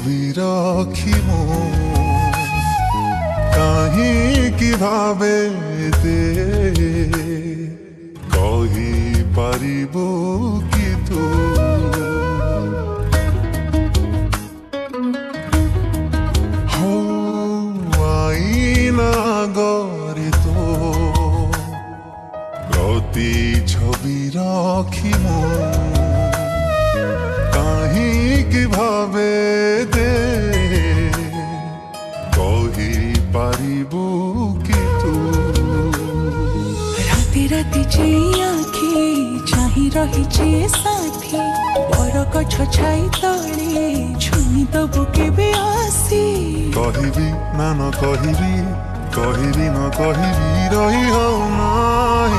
ছবি রাখিমু কাহিকি ভাবে দে কহি পারিবু কি তু আইনা গরিত প্রতি ছবি রাখিমু কাহিকি ভাবে দে কহি পারিবু কি তু রাতে রাতে যে আখি চাহি রহিছে সাথী বর গছ ছাই তଳେ ছুঁই দবু কেবে আসি কহিবি না ন কহিবি কহিবি ন কহিবি রহি হও নাই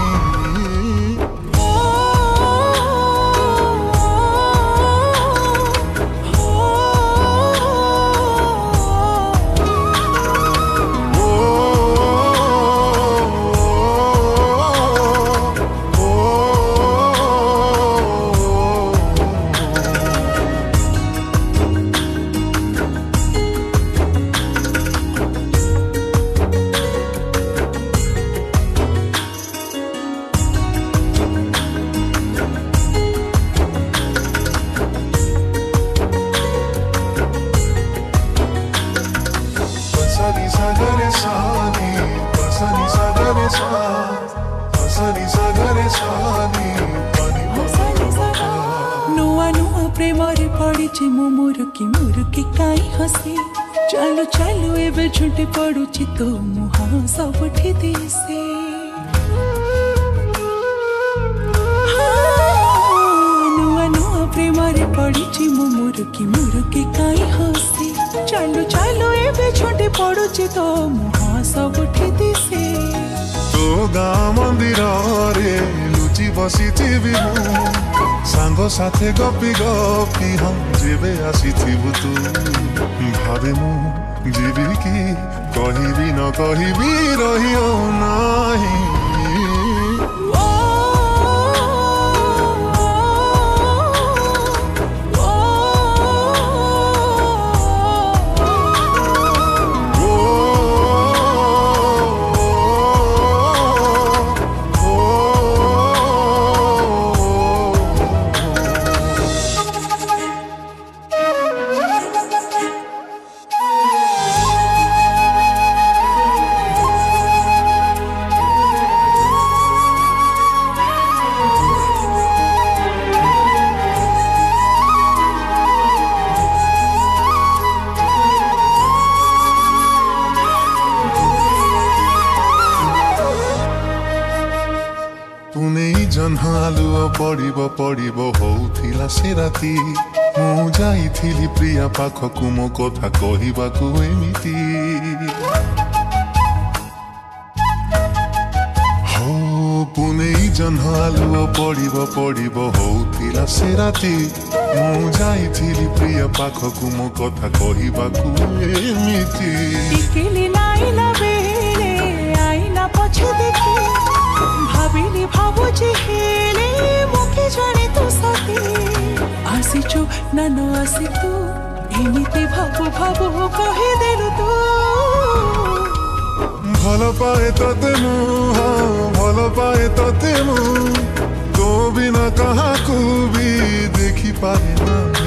नुआ नुआ प्रेमरे पड़िछि मो मुरुकी काई हसी चालू चालू एबे झुंटी पड़ुछि तो मुहा सबठी दिसे नुआ नुआ प्रेमरे पड़िछि मो मुरुकी काई हसी चालू चालू एबे झुंटी पड़ुछि तो मुहा सबठी दिसे तो गाँ मंदिर रे लुचि बसिथिबि मु सांग साथे गपी गपी हम जेबे आसिथिबु तू भावे मु जीवी की कहिबी न कहिबी रहियो नाही पुनेई जह्न आलुओ पड़िब पड़िब होउथिला से राती मु जाइथिली प्रिया पाखकु मो कथा कहिबाकु एमिति हो पुनेई जह्न आलुओ पड़िब पड़िब होउथिला से राती मु जाइथिली प्रिया पाखकु मो कथा कहिबाकु एमिति टिकेली नाइला बेले आईना पछे देखी भाविली भाबुची हेले मुके जाने तो सते आसिचु ना न आसि तू एमिति भाबु भाबु कहि देलु तू भल पाए तते मु भल पाए तते मु तो बिना कहाकू भी देखी पारे ना